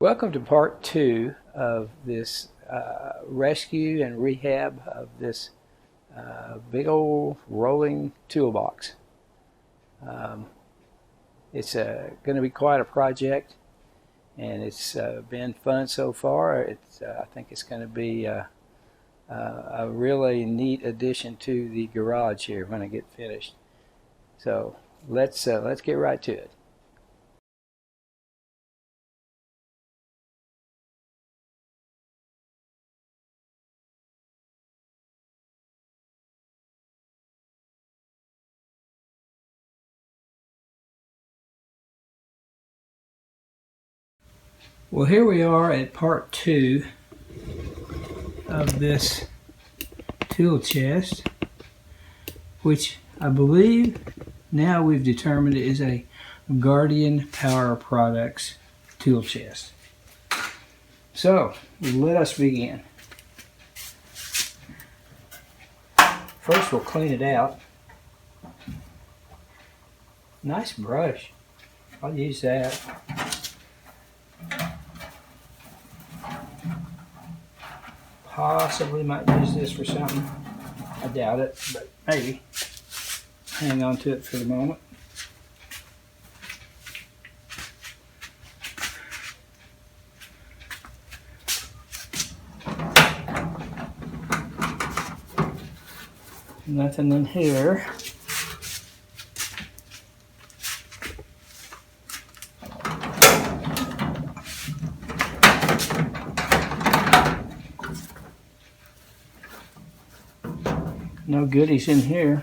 Welcome to part two of this rescue and rehab of this big old rolling toolbox. It's going to be quite a project, and it's been fun so far. I think it's going to be a really neat addition to the garage here when I get finished. So let's get right to it. Well, here we are at part two of this tool chest, which I believe now we've determined is a Guardian Power Products tool chest. So let us begin. First we'll clean it out. Nice brush. I'll use that. Possibly might use this for something. I doubt it, but maybe. Hang on to it for the moment. Nothing in here. No goodies in here.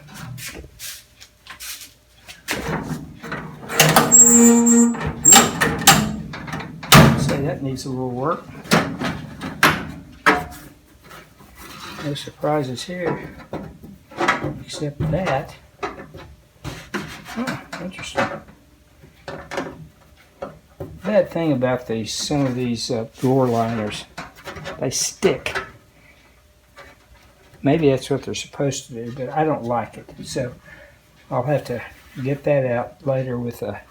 Say that needs a little work. No surprises here, except that. Oh, interesting. Bad thing about some of these drawer liners, they stick. Maybe that's what they're supposed to do, but I don't like it. So I'll have to get that out later with a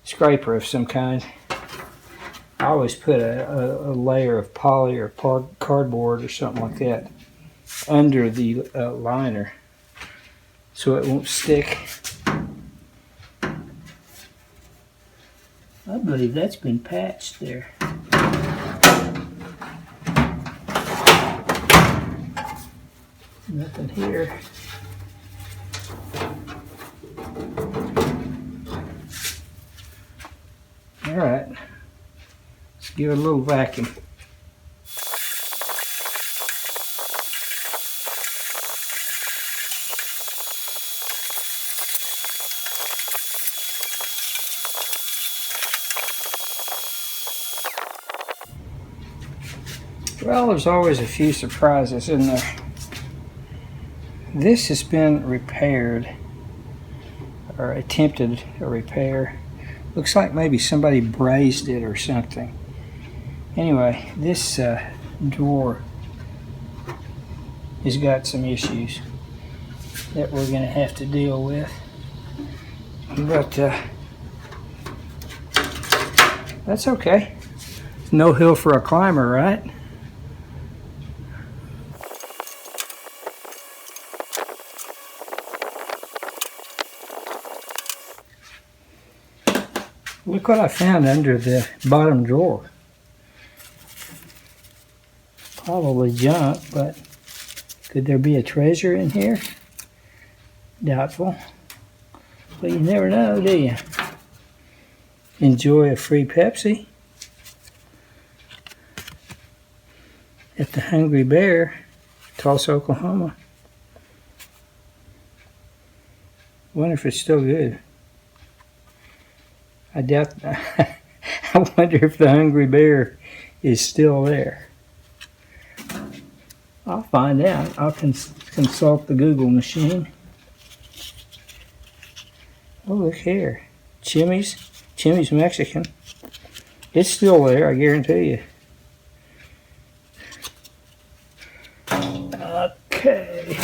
scraper of some kind. I always put a layer of poly or cardboard or something like that under the liner so it won't stick. I believe that's been patched there. Nothing here. All right, let's give it a little vacuum. Well, there's always a few surprises in there. This has been repaired, or attempted a repair. Looks like maybe somebody brazed it or something. Anyway, this drawer has got some issues that we're going to have to deal with. But that's okay. No hill for a climber, right? Look what I found under the bottom drawer. Probably junk, but could there be a treasure in here? Doubtful. But you never know, do you? Enjoy a free Pepsi at the Hungry Bear, Tulsa, Oklahoma. Wonder if it's still good. I doubt. I wonder if the Hungry Bear is still there. I'll find out. I'll consult the Google machine. Oh, look here. Chimmy's Mexican. It's still there, I guarantee you. Okay.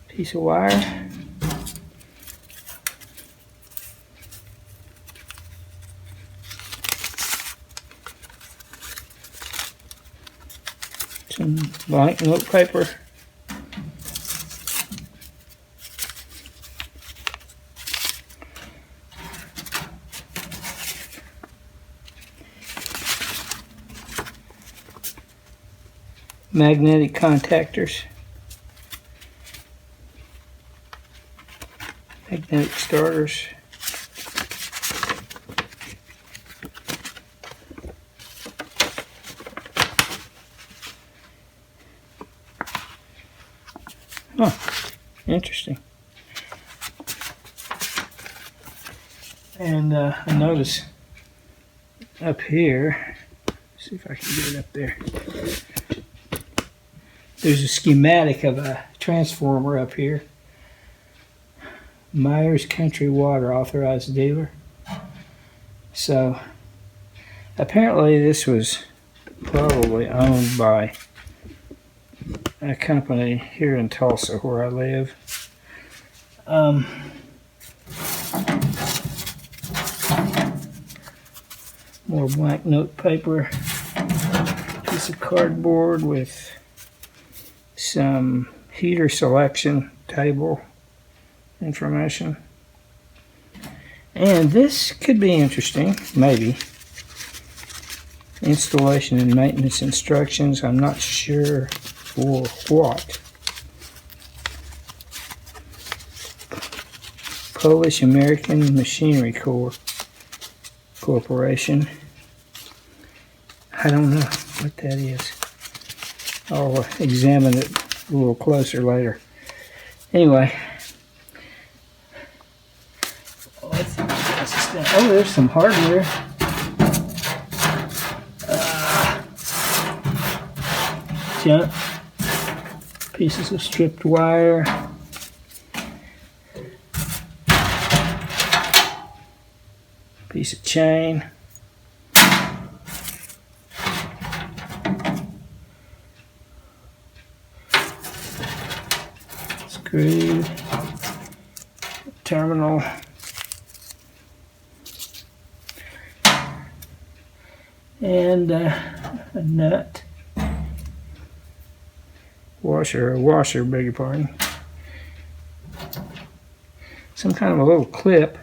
Piece of wire. Some blank note paper. Magnetic contactors. Magnetic starters. Huh, interesting. And I notice up here, let's see if I can get it up there. There's a schematic of a transformer up here. Myers Country Water authorized dealer. So apparently this was probably owned by a company here in Tulsa where I live. More blank note paper. Piece of cardboard with some heater selection table information. And this could be interesting, maybe. Installation and maintenance instructions. I'm not sure for what. Polish American Machinery Corporation. I don't know what that is. I'll examine it a little closer later. Anyway. Oh, there's some hardware. Junk. Pieces of stripped wire. Piece of chain. Screw. Terminal. And a nut. Washer, beg your pardon. Some kind of a little clip.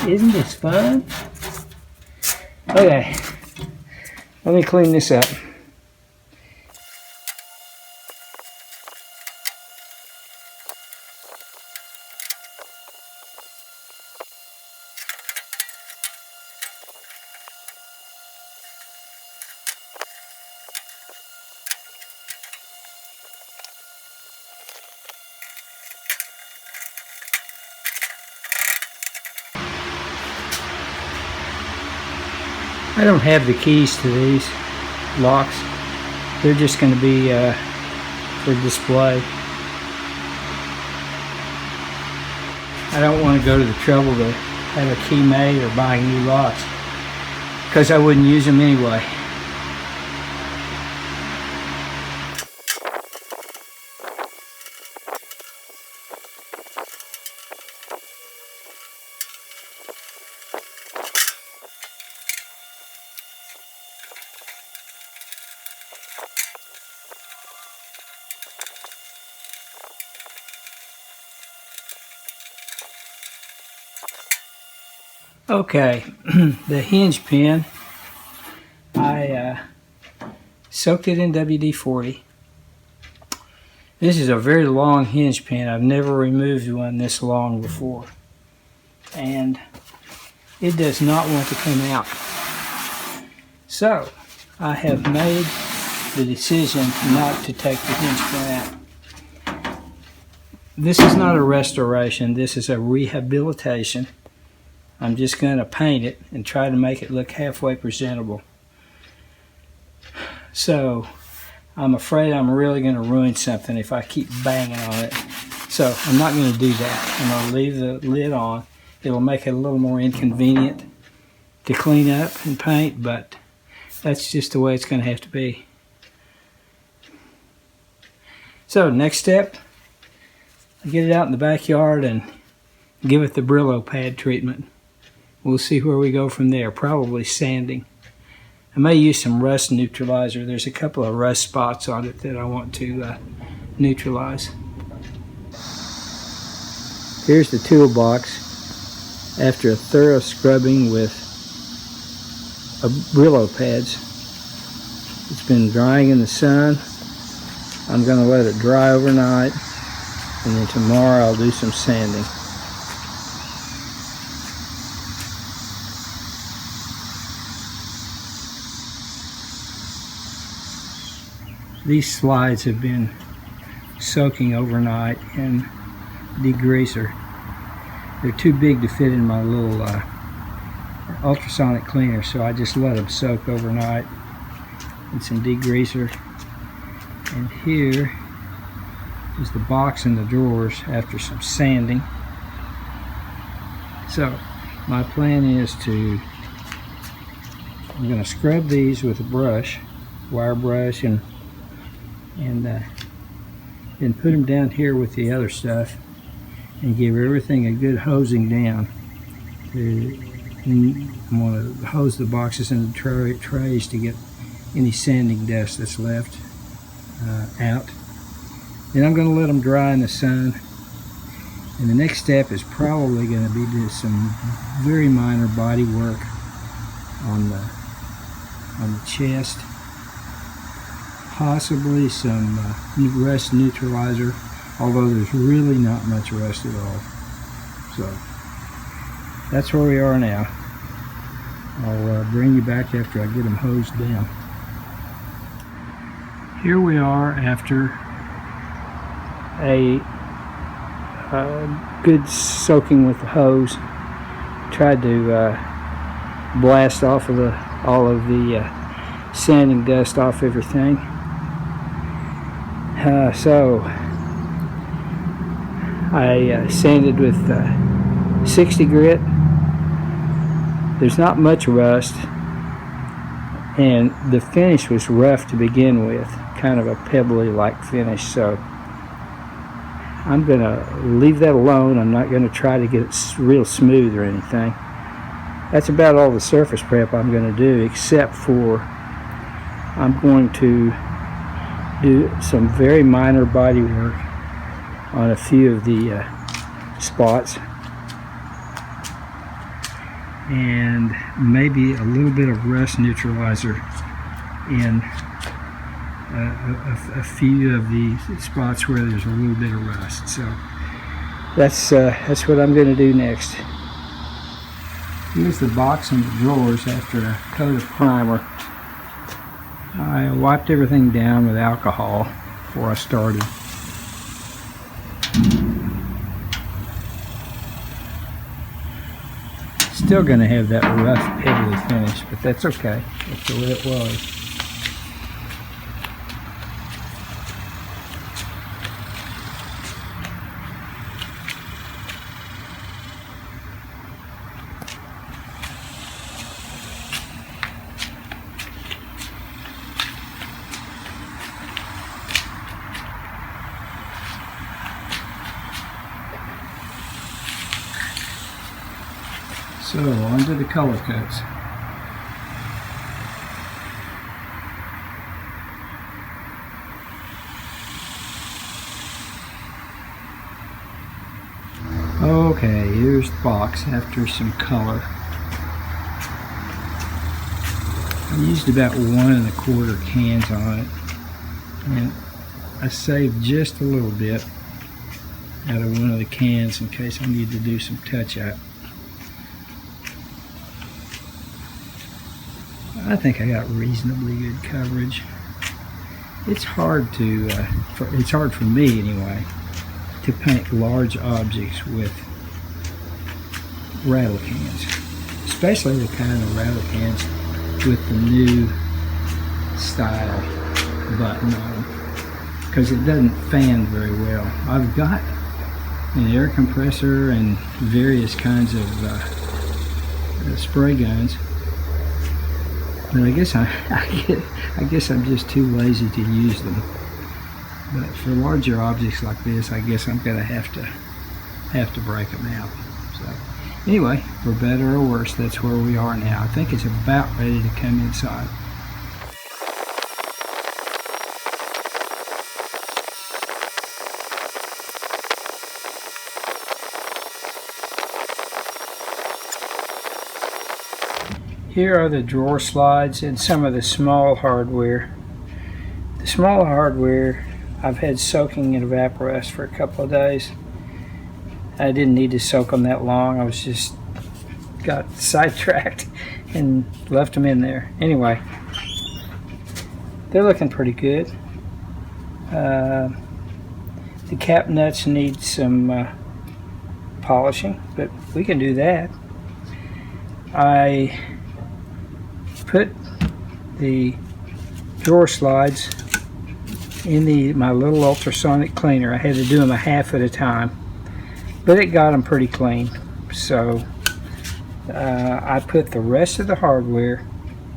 Isn't this fun? Okay, let me clean this up. I don't have the keys to these locks. They're just going to be for display. I don't want to go to the trouble to have a key made or buy new locks because I wouldn't use them anyway. Okay, the hinge pin, I soaked it in WD-40. This is a very long hinge pin. I've never removed one this long before. And it does not want to come out. So, I have made the decision not to take the hinge pin out. This is not a restoration, this is a rehabilitation. I'm just going to paint it and try to make it look halfway presentable. So I'm afraid I'm really going to ruin something if I keep banging on it. So I'm not going to do that. I'm going to leave the lid on. It'll make it a little more inconvenient to clean up and paint, but that's just the way it's going to have to be. So next step, I get it out in the backyard and give it the Brillo pad treatment. we'll see where we go from there. Probably sanding. I may use some rust neutralizer. There's a couple of rust spots on it that I want to neutralize. Here's the toolbox after a thorough scrubbing with Brillo pads. It's been drying in the sun. I'm going to let it dry overnight, and then tomorrow I'll do some sanding. These slides have been soaking overnight in degreaser. They're too big to fit in my little ultrasonic cleaner, so I just let them soak overnight in some degreaser. And here is the box and the drawers after some sanding. So my plan is I'm going to scrub these with a brush, wire brush, and then put them down here with the other stuff and give everything a good hosing down. I'm going to hose the boxes and the trays to get any sanding dust that's left out. Then I'm going to let them dry in the sun. And the next step is probably going to be do some very minor body work on the chest. Possibly some rust neutralizer, although there's really not much rust at all. So that's where we are now. I'll bring you back after I get them hosed down. Here we are after a good soaking with the hose. Tried to blast off of all of the sanding dust off everything. So I sanded with 60 grit. There's not much rust, and the finish was rough to begin with, kind of a pebbly like finish, so I'm going to leave that alone. I'm not going to try to get it real smooth or anything. That's about all the surface prep I'm going to do, except for I'm going to do some very minor body work on a few of the spots, and maybe a little bit of rust neutralizer in a few of the spots where there's a little bit of rust. So that's what I'm going to do next. Here's the box and the drawers after a coat of primer. I wiped everything down with alcohol before I started. Still going to have that rough, pebbly finish, but that's okay. That's the way it was. So, on to the color coats. Okay, here's the box after some color. I used about 1¼ cans on it, and I saved just a little bit out of one of the cans in case I need to do some touch-up. I think I got reasonably good coverage. It's hard to, it's hard for me anyway, to paint large objects with rattle cans, especially the kind of rattle cans with the new style button on them, because it doesn't fan very well. I've got an air compressor and various kinds of spray guns, but I guess I'm just too lazy to use them. But for larger objects like this, I guess I'm going to have to break them out. So Anyway, for better or worse, that's where we are now. I think it's about ready to come inside. Here are the drawer slides and some of the small hardware. The small hardware I've had soaking in Evaporest for a couple of days. I didn't need to soak them that long. I was just got sidetracked and left them in there. Anyway, they're looking pretty good. The cap nuts need some polishing, but we can do that. I put the drawer slides in my little ultrasonic cleaner. I had to do them a half at a time, but it got them pretty clean. So I put the rest of the hardware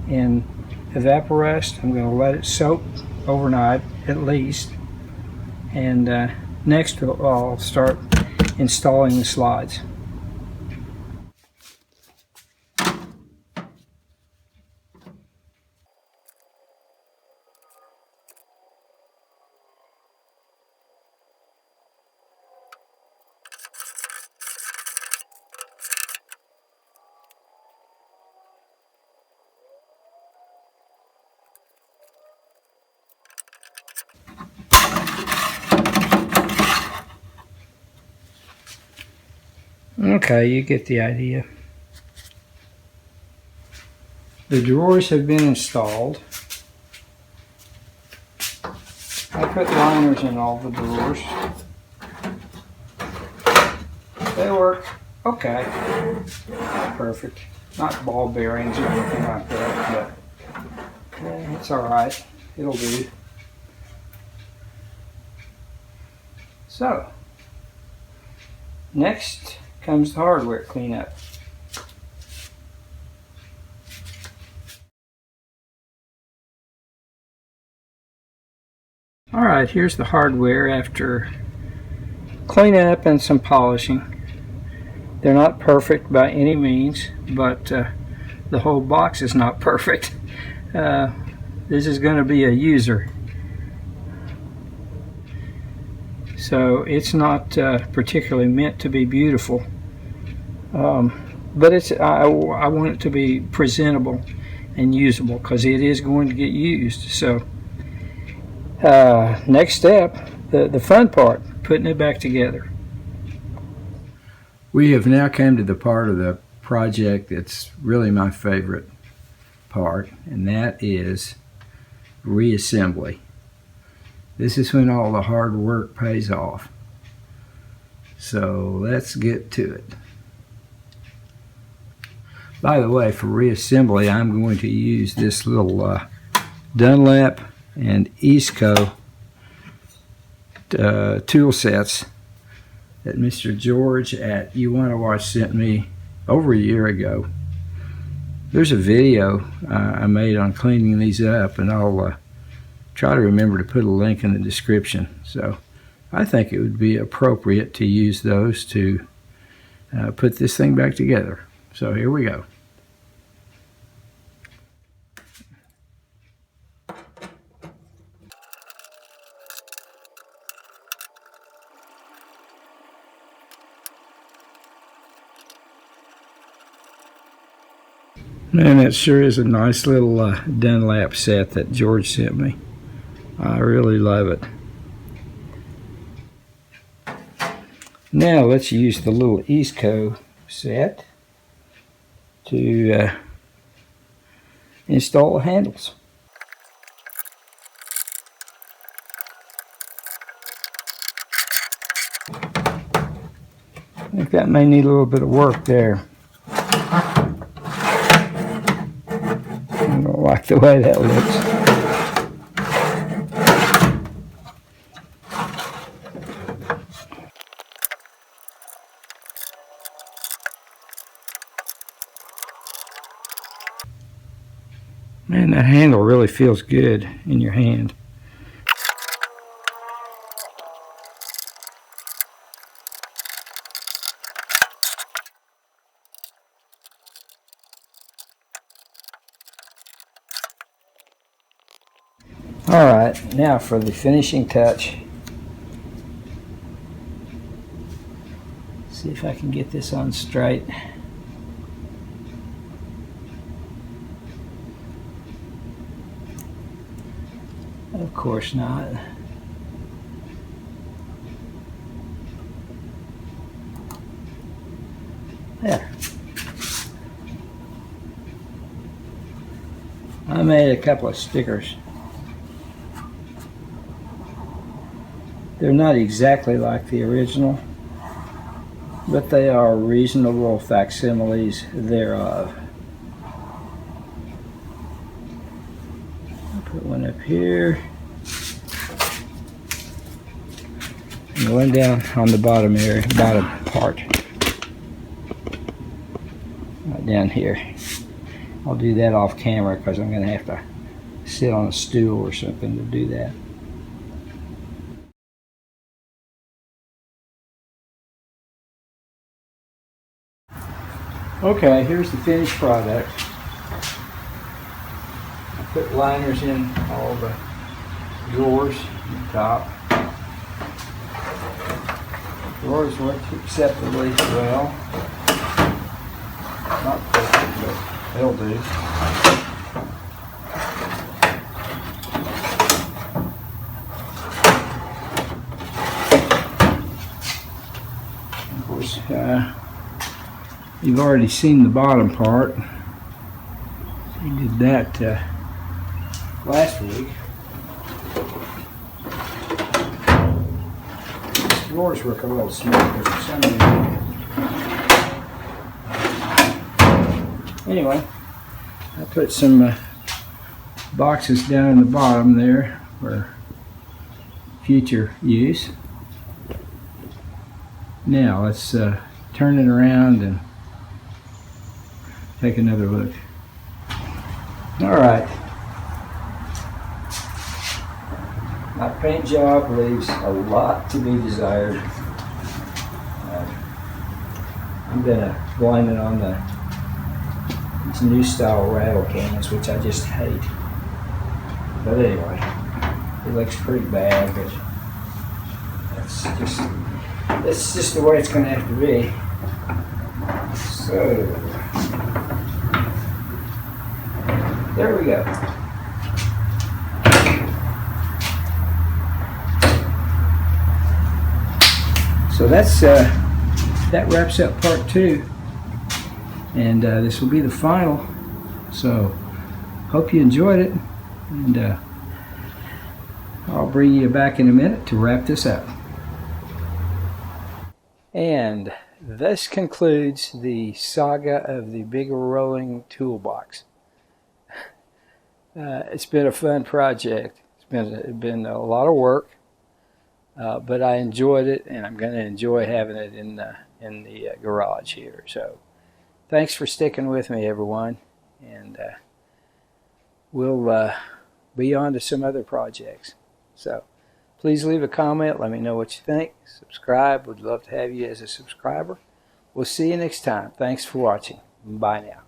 in Evaporest. I'm going to let it soak overnight at least, and next I'll start installing the slides. Okay, you get the idea. The drawers have been installed. I put liners in all the drawers. They work okay. Not perfect. Not ball bearings or anything like that, but it's alright. It'll do. So, next comes the hardware cleanup. Alright, here's the hardware after cleanup and some polishing. They're not perfect by any means, but the whole box is not perfect. This is going to be a user, so it's not particularly meant to be beautiful, but I want it to be presentable and usable because it is going to get used. So next step, the fun part, putting it back together. We have now come to the part of the project that's really my favorite part, and that is reassembly. This is when all the hard work pays off. So let's get to it. By the way, for reassembly, I'm going to use this little Dunlap and Eastco tool sets that Mr. George at You Wanna Watch sent me over a year ago. There's a video I made on cleaning these up, and I'll try to remember to put a link in the description. So I think it would be appropriate to use those to put this thing back together. So here we go. Man, that sure is a nice little Dunlap set that George sent me. I really love it. Now let's use the little Eastco set to install the handles. I think that may need a little bit of work there. I don't like the way that looks. Man, that handle really feels good in your hand. Alright, now for the finishing touch. See if I can get this on straight. Of course not. There. I made a couple of stickers. They're not exactly like the original, but they are reasonable facsimiles thereof. I'll put one up here and one down on the bottom area, bottom part, right down here. I'll do that off camera because I'm going to have to sit on a stool or something to do that. Okay, here's the finished product. I put liners in all the drawers on the top. Drawers work acceptably well. Not perfect, but they'll do. Of course, you've already seen the bottom part. We did that last week. These drawers work a little smoother for some reason. Anyway, I put some boxes down in the bottom there for future use. Now let's turn it around and take another look. Alright. My paint job leaves a lot to be desired. I'm going to blame it on these new style rattle cans, which I just hate. But anyway, it looks pretty bad, but that's just the way it's going to have to be. So, there we go. So that wraps up part 2, and this will be the final. So hope you enjoyed it, and I'll bring you back in a minute to wrap this up. And this concludes the saga of the big rolling toolbox. It's been a fun project. It's been a lot of work, but I enjoyed it, and I'm going to enjoy having it in the garage here. So thanks for sticking with me, everyone, and we'll be on to some other projects. So please leave a comment. Let me know what you think. Subscribe. Would love to have you as a subscriber. We'll see you next time. Thanks for watching. Bye now.